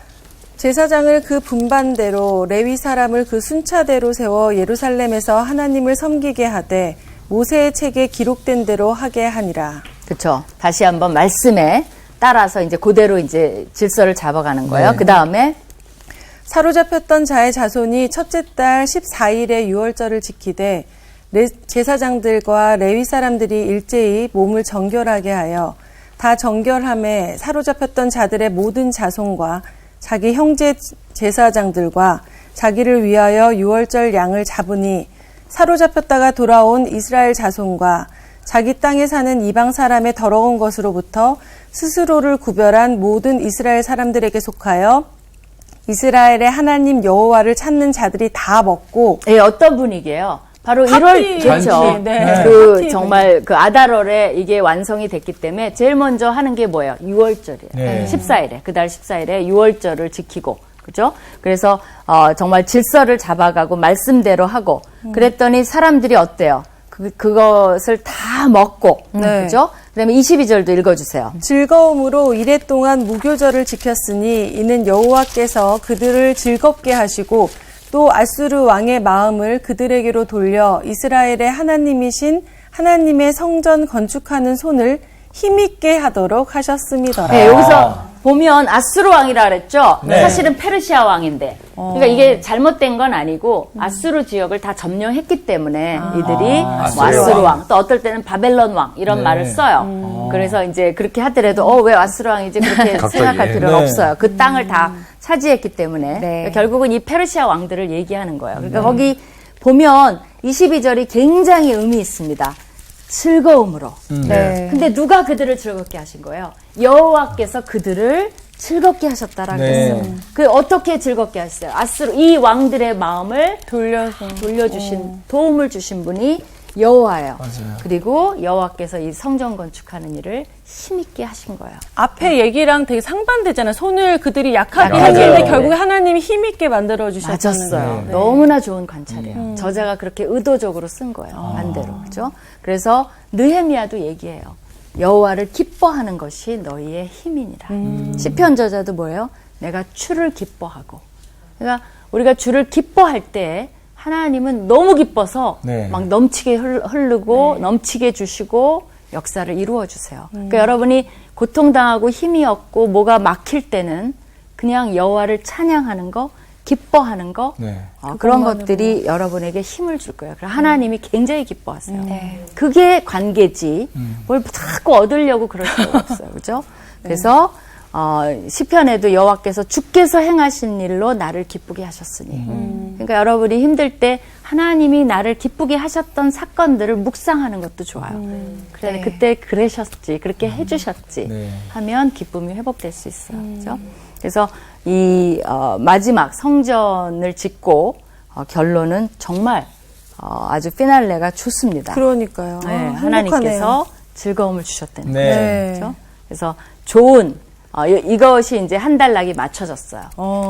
제사장을 그 분반대로 레위 사람을 그 순차대로 세워 예루살렘에서 하나님을 섬기게 하되 모세의 책에 기록된 대로 하게 하니라. 그렇죠. 다시 한번 말씀에 따라서 이제 그대로 이제 질서를 잡아가는 거예요. 네. 그 다음에 사로잡혔던 자의 자손이 첫째 달 14일에 유월절을 지키되 제사장들과 레위 사람들이 일제히 몸을 정결하게 하여 다 정결함에 사로잡혔던 자들의 모든 자손과 자기 형제 제사장들과 자기를 위하여 유월절 양을 잡으니 사로잡혔다가 돌아온 이스라엘 자손과 자기 땅에 사는 이방 사람의 더러운 것으로부터 스스로를 구별한 모든 이스라엘 사람들에게 속하여 이스라엘의 하나님 여호와를 찾는 자들이 다 먹고 예, 어떤 분위기예요? 바로 1월 그렇죠. 네. 그 정말 그 아달월에 이게 완성이 됐기 때문에 제일 먼저 하는 게 뭐예요? 6월절이에요. 네. 14일에 그달 14일에 6월절을 지키고 그죠? 그래서 정말 질서를 잡아가고 말씀대로 하고 그랬더니 사람들이 어때요? 그것을 다 먹고 네. 그죠? 그다음에 22절도 읽어주세요. 즐거움으로 이래 동안 무교절을 지켰으니 이는 여호와께서 그들을 즐겁게 하시고 또 아수르 왕의 마음을 그들에게로 돌려 이스라엘의 하나님이신 하나님의 성전 건축하는 손을 힘있게 하도록 하셨습니다. 네, 여기서 보면 아수르 왕이라 그랬죠. 네. 사실은 페르시아 왕인데. 그러니까 이게 잘못된 건 아니고 아수르 지역을 다 점령했기 때문에 이들이 뭐 아수르 왕, 또 어떨 때는 바벨론 왕 이런 네. 말을 써요. 그래서 이제 그렇게 하더라도 왜 아수르 왕이지 그렇게 갑자기. 생각할 필요는 네. 없어요. 그 땅을 다 차지했기 때문에 네. 그러니까 결국은 이 페르시아 왕들을 얘기하는 거예요. 그러니까 거기 보면 22절이 굉장히 의미 있습니다. 즐거움으로. 네. 근데 누가 그들을 즐겁게 하신 거예요? 여호와께서 그들을 즐겁게 하셨다라고 네. 했어요. 그 어떻게 즐겁게 하셨어요? 아수르 이 왕들의 마음을 돌려주신 도움을 주신 분이 여호와예요. 맞아요. 그리고 여호와께서 이 성전 건축하는 일을 힘있게 하신 거예요. 앞에 얘기랑 되게 상반되잖아요. 손을 그들이 약하게 맞아요. 했는데 네. 결국에 하나님이 힘있게 만들어 주셨다는 맞았어요. 네. 너무나 좋은 관찰이에요. 저자가 그렇게 의도적으로 쓴 거예요. 반대로. 그죠? 그래서 느헤미야도 얘기해요. 여호와를 기뻐하는 것이 너희의 힘이니라. 시편 저자도 뭐예요? 내가 주를 기뻐하고. 그러니까 우리가 주를 기뻐할 때 하나님은 너무 기뻐서 네. 막 넘치게 흐르고 넘치게 주시고 역사를 이루어 주세요. 그러니까 여러분이 고통당하고 힘이 없고 뭐가 막힐 때는 그냥 여호와를 찬양하는 거, 기뻐하는 거 네. 그런 것들이 여러분에게 힘을 줄 거예요. 그래서 하나님이 굉장히 기뻐하세요. 그게 관계지 뭘 자꾸 얻으려고 그럴 필요가 없어요. 그죠? 그래서 시편에도 여호와께서 주께서 행하신 일로 나를 기쁘게 하셨으니. 그러니까 여러분이 힘들 때 하나님이 나를 기쁘게 하셨던 사건들을 묵상하는 것도 좋아요. 그래 그때 그러셨지, 그렇게 해주셨지 네. 하면 기쁨이 회복될 수 있어요. 그죠? 그래서 이 마지막 성전을 짓고 결론은 정말 아주 피날레가 좋습니다. 그러니까요. 네, 행복하네요. 하나님께서 즐거움을 주셨다는 네. 거죠. 네. 그렇죠? 그래서 좋은 이것이 이제 한 달락이 맞춰졌어요.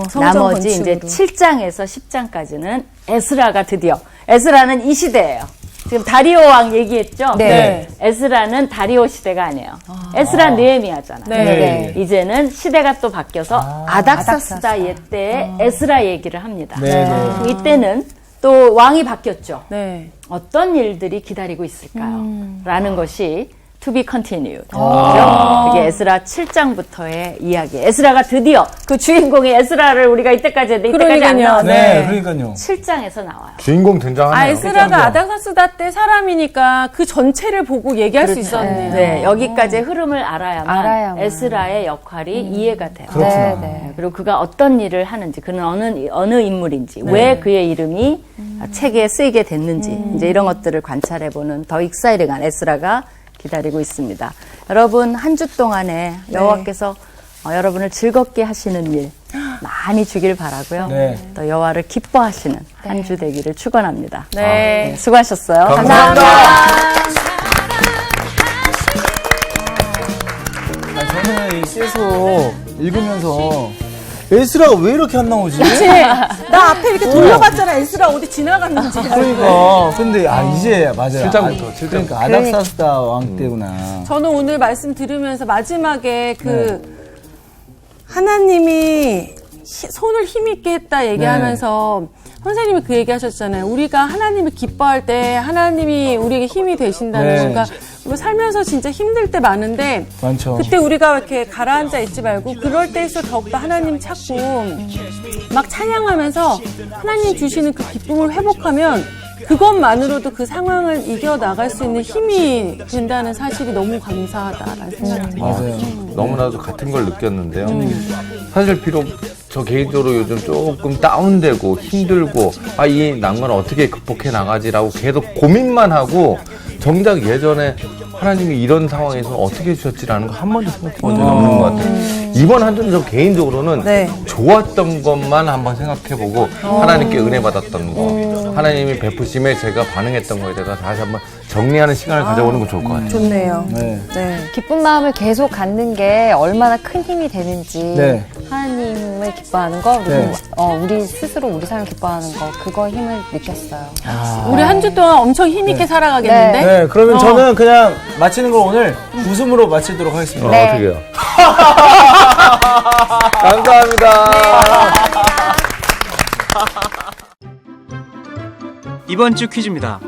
성전 나머지 이제 건축으로. 7장에서 10장까지는 에스라가 드디어 에스라는 이 시대예요. 지금 다리오 왕 얘기했죠? 네. 에스라는 다리오 시대가 아니에요. 에스라 느헤미야잖아요. 네. 이제는 시대가 또 바뀌어서 아닥사스다 옛때에 에스라 얘기를 합니다. 네. 네. 이때는 또 왕이 바뀌었죠. 네. 어떤 일들이 기다리고 있을까요? 라는 것이 to be continued. 그죠? 그게 에스라 7장부터의 이야기. 에스라가 드디어 그 주인공의 에스라를 우리가 이때까지 했는데 이때까지 안 그러니까요. 나왔어요. 네, 그러니까요. 7장에서 나와요. 주인공 등장하네요. 에스라가 아닥사스다 때 사람이니까 그 전체를 보고 얘기할 수 있었네요. 네, 여기까지의 흐름을 알아야만 알아야만. 에스라의 역할이 이해가 돼요. 그렇구나. 네, 그리고 그가 어떤 일을 하는지, 그는 어느 인물인지, 왜 그의 이름이 책에 쓰이게 됐는지, 이제 이런 것들을 관찰해보는 더 익사이링한 에스라가 기다리고 있습니다. 여러분, 한 주 동안에 여호와께서 여러분을 즐겁게 하시는 일 많이 주길 바라고요. 네. 또 여호와를 기뻐하시는 한 주 되기를 축원합니다. 네. 수고하셨어요. 감사합니다. 저는 이 세소 읽으면서 에스라가 왜 이렇게 안 나오지? 나 앞에 이렇게 돌려봤잖아. 에스라 어디 지나갔는지. 그러니까 근데 이제 맞아요. 7장부터, 7장부터. 그러니까 아닥사스다 왕 때구나. 저는 오늘 말씀 들으면서 마지막에 하나님이 손을 힘있게 했다 얘기하면서 선생님이 그 얘기 하셨잖아요. 우리가 하나님을 기뻐할 때 하나님이 우리에게 힘이 되신다는 네. 거. 그러니까 뭐 살면서 진짜 힘들 때 많은데 많죠. 그때 우리가 이렇게 가라앉아 있지 말고 그럴 때일수록 더욱더 하나님 찾고 막 찬양하면서 하나님 주시는 그 기쁨을 회복하면 그것만으로도 그 상황을 이겨나갈 수 있는 힘이 된다는 사실이 너무 감사하다라는 생각이 들어요. 맞아요. 너무나도 같은 걸 느꼈는데요. 사실 비록 저 개인적으로 요즘 조금 다운되고 힘들고 이 난관을 어떻게 극복해 나가지라고 계속 고민만 하고 정작 예전에 하나님이 이런 상황에서 어떻게 해주셨지라는 거 한 번도 생각해 본 적이 없는 것 같아요. 이번 한 주는 저 개인적으로는 네. 좋았던 것만 한번 생각해보고 하나님께 은혜 받았던 거, 하나님이 베푸심에 제가 반응했던 거에 대해서 다시 한번 정리하는 시간을 가져보는 거 좋을 것 같아요. 좋네요. 네. 네. 기쁜 마음을 계속 갖는 게 얼마나 큰 힘이 되는지 네. 하나님을 기뻐하는 거 그리고 네. 우리 스스로 우리 삶을 기뻐하는 거 그거 힘을 느꼈어요. 우리 한 주 동안 엄청 힘있게 살아가겠는데? 네, 그러면 저는 그냥 마치는 걸 오늘 웃음으로 마치도록 하겠습니다. 네. 어떻게 해요? 감사합니다. 이번 주 퀴즈입니다.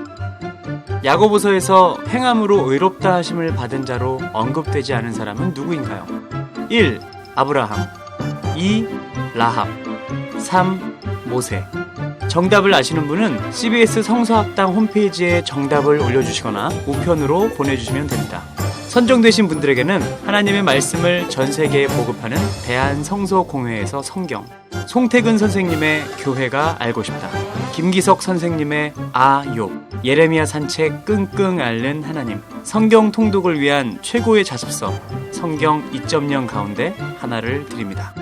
야고보서에서 행함으로 의롭다 하심을 받은 자로 언급되지 않은 사람은 누구인가요? 1. 아브라함 2. 라합 3. 모세. 정답을 아시는 분은 CBS 성서학당 홈페이지에 정답을 올려주시거나 우편으로 보내주시면 됩니다. 선정되신 분들에게는 하나님의 말씀을 전 세계에 보급하는 대한성서공회에서 성경, 송태근 선생님의 교회가 알고 싶다, 김기석 선생님의 아욥, 예레미야 산책 끙끙 앓는 하나님, 성경 통독을 위한 최고의 자습서 성경 2.0 가운데 하나를 드립니다.